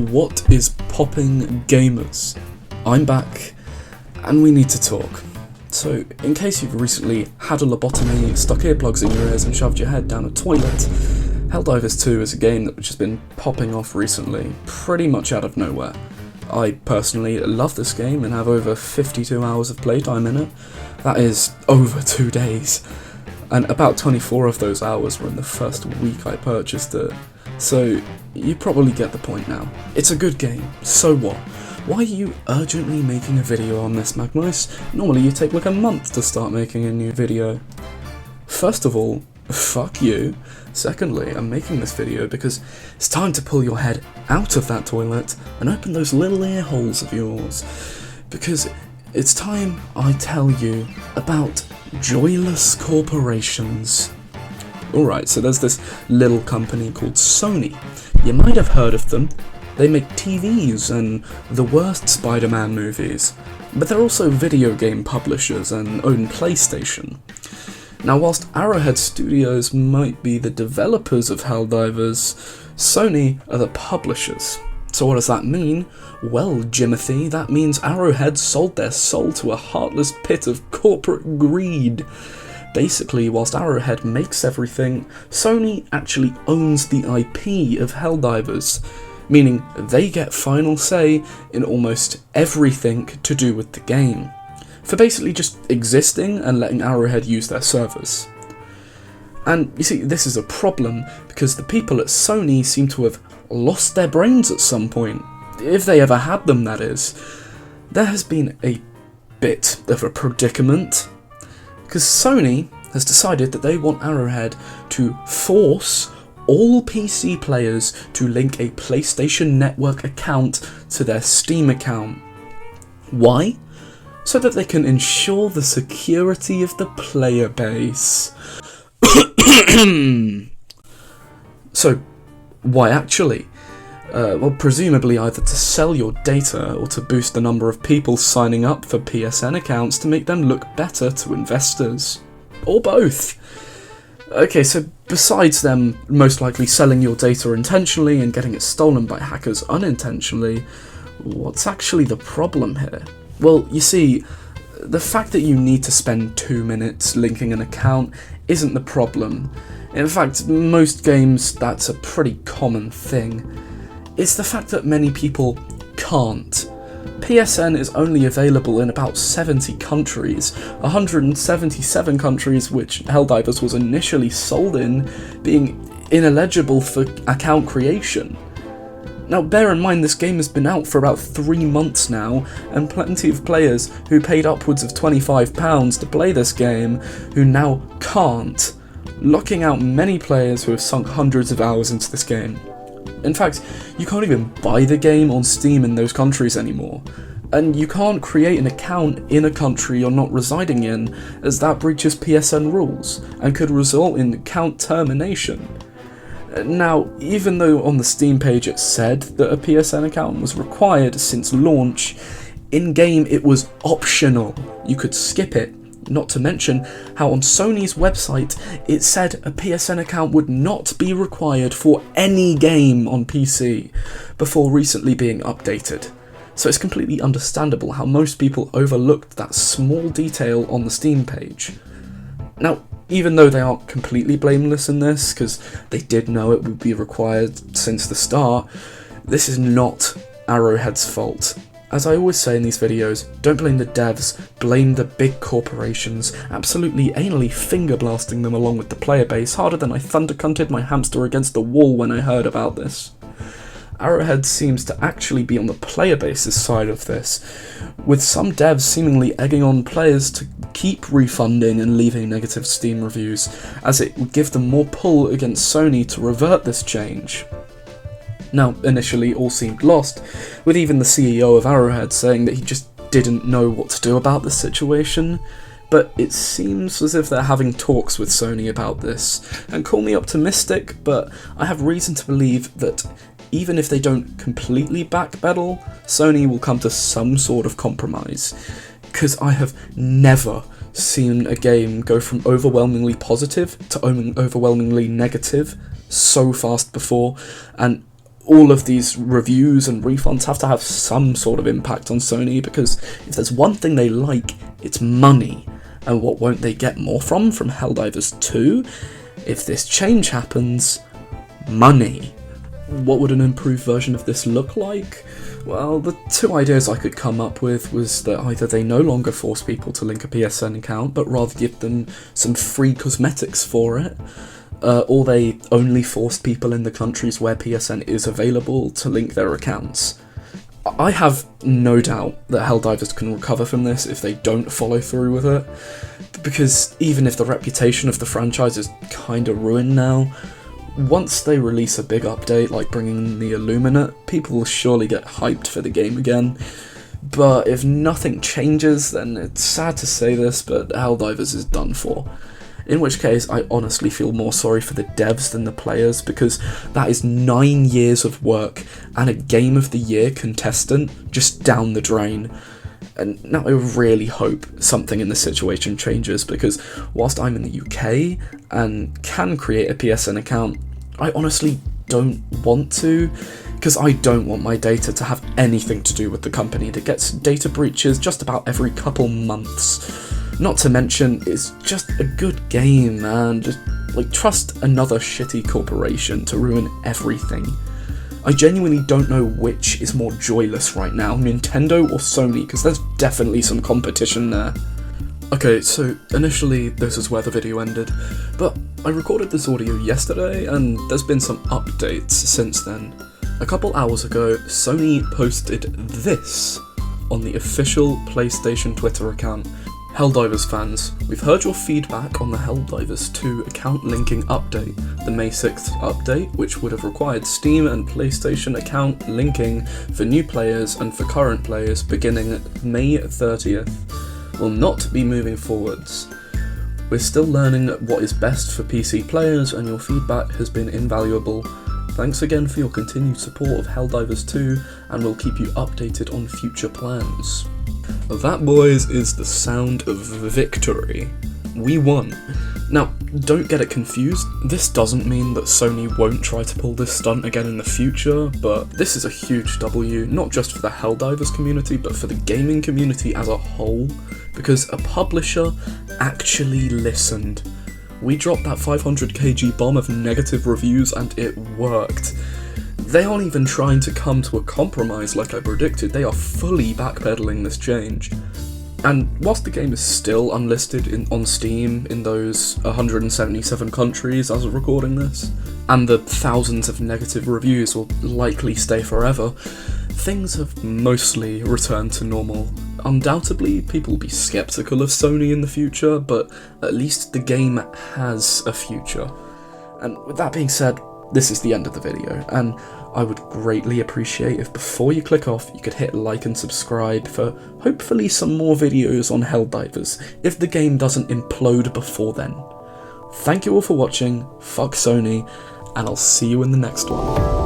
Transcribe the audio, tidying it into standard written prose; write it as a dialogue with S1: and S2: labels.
S1: What is popping, gamers? I'm back, and we need to talk. So, in case you've recently had a lobotomy, stuck earplugs in your ears and shoved your head down a toilet, Helldivers 2 is a game that's just been popping off recently, pretty much out of nowhere. I personally love this game and have over 52 hours of playtime in it. That is over 2 days. And about 24 of those hours were in the first week I purchased it. So, you probably get the point now. It's a good game, so what? Why are you urgently making a video on this, Magnus? Normally you take like a month to start making a new video. First of all, fuck you. Secondly, I'm making this video because it's time to pull your head out of that toilet and open those little ear holes of yours. Because it's time I tell you about joyless corporations. Alright, so there's this little company called Sony. You might have heard of them. They make TVs and the worst Spider-Man movies. But they're also video game publishers and own PlayStation. Now, whilst Arrowhead Studios might be the developers of Helldivers, Sony are the publishers. So what does that mean? Well, Jimothy, that means Arrowhead sold their soul to a heartless pit of corporate greed. Basically, whilst Arrowhead makes everything, Sony actually owns the IP of Helldivers, meaning they get final say in almost everything to do with the game, for basically just existing and letting Arrowhead use their servers. And you see, this is a problem because the people at Sony seem to have lost their brains at some point, if they ever had them, that is. There has been a bit of a predicament, because Sony has decided that they want Arrowhead to force all PC players to link a PlayStation Network account to their Steam account. Why? So that they can ensure the security of the player base. So, why actually? Well, presumably either to sell your data or to boost the number of people signing up for PSN accounts to make them look better to investors. Or both. Okay, so besides them most likely selling your data intentionally and getting it stolen by hackers unintentionally, what's actually the problem here? Well, you see, the fact that you need to spend 2 minutes linking an account isn't the problem. In fact, most games that's a pretty common thing. It's the fact that many people can't. PSN is only available in about 70 countries, 177 countries which Helldivers was initially sold in, being ineligible for account creation. Now bear in mind this game has been out for about 3 months now, and plenty of players who paid upwards of £25 to play this game who now can't, locking out many players who have sunk hundreds of hours into this game. In fact, you can't even buy the game on Steam in those countries anymore, and you can't create an account in a country you're not residing in, as that breaches PSN rules, and could result in account termination. Now, even though on the Steam page it said that a PSN account was required since launch, in-game it was optional. You could skip it. Not to mention how on Sony's website it said a PSN account would not be required for any game on PC, before recently being updated. So it's completely understandable how most people overlooked that small detail on the Steam page. Now, even though they aren't completely blameless in this, because they did know it would be required since the start, this is not Arrowhead's fault. As I always say in these videos, don't blame the devs, blame the big corporations, absolutely anally finger blasting them along with the player base harder than I thundercunted my hamster against the wall when I heard about this. Arrowhead seems to actually be on the player base's side of this, with some devs seemingly egging on players to keep refunding and leaving negative Steam reviews, as it would give them more pull against Sony to revert this change. Now, initially all seemed lost, with even the CEO of Arrowhead saying that he just didn't know what to do about this situation, but it seems as if they're having talks with Sony about this, and call me optimistic, but I have reason to believe that even if they don't completely backpedal, Sony will come to some sort of compromise, because I have never seen a game go from overwhelmingly positive to overwhelmingly negative so fast before, and all of these reviews and refunds have to have some sort of impact on Sony, because if there's one thing they like, it's money. And what won't they get more from Helldivers 2? If this change happens, money. What would an improved version of this look like? Well, the two ideas I could come up with was that either they no longer force people to link a PSN account, but rather give them some free cosmetics for it, or they only forced people in the countries where PSN is available to link their accounts. I have no doubt that Helldivers can recover from this if they don't follow through with it, because even if the reputation of the franchise is kinda ruined now, once they release a big update like bringing in the Illuminate, people will surely get hyped for the game again. But if nothing changes, then it's sad to say this, but Helldivers is done for. In which case, I honestly feel more sorry for the devs than the players, because that is 9 years of work and a Game of the Year contestant just down the drain. And now I really hope something in the situation changes, because whilst I'm in the UK and can create a PSN account, I honestly don't want to, because I don't want my data to have anything to do with the company that gets data breaches just about every couple months. Not to mention, it's just a good game, man. Just, trust another shitty corporation to ruin everything. I genuinely don't know which is more joyless right now, Nintendo or Sony, because there's definitely some competition there. Okay, so initially this is where the video ended, but I recorded this audio yesterday and there's been some updates since then. A couple hours ago, Sony posted this on the official PlayStation Twitter account. Helldivers fans, we've heard your feedback on the Helldivers 2 account linking update, the May 6th update, which would have required Steam and PlayStation account linking for new players and for current players beginning May 30th, will not be moving forwards. We're still learning what is best for PC players, and your feedback has been invaluable. Thanks again for your continued support of Helldivers 2, and we'll keep you updated on future plans. That, boys, is the sound of victory. We won. Now, don't get it confused, this doesn't mean that Sony won't try to pull this stunt again in the future, but this is a huge W, not just for the Helldivers community, but for the gaming community as a whole, because a publisher actually listened. We dropped that 500 kg bomb of negative reviews and it worked. They aren't even trying to come to a compromise like I predicted, they are fully backpedaling this change. And whilst the game is still unlisted on Steam in those 177 countries as of recording this, and the thousands of negative reviews will likely stay forever, things have mostly returned to normal. Undoubtedly, people will be skeptical of Sony in the future, but at least the game has a future. And with that being said, this is the end of the video, and I would greatly appreciate if before you click off, you could hit like and subscribe for hopefully some more videos on Helldivers, if the game doesn't implode before then. Thank you all for watching, fuck Sony, and I'll see you in the next one.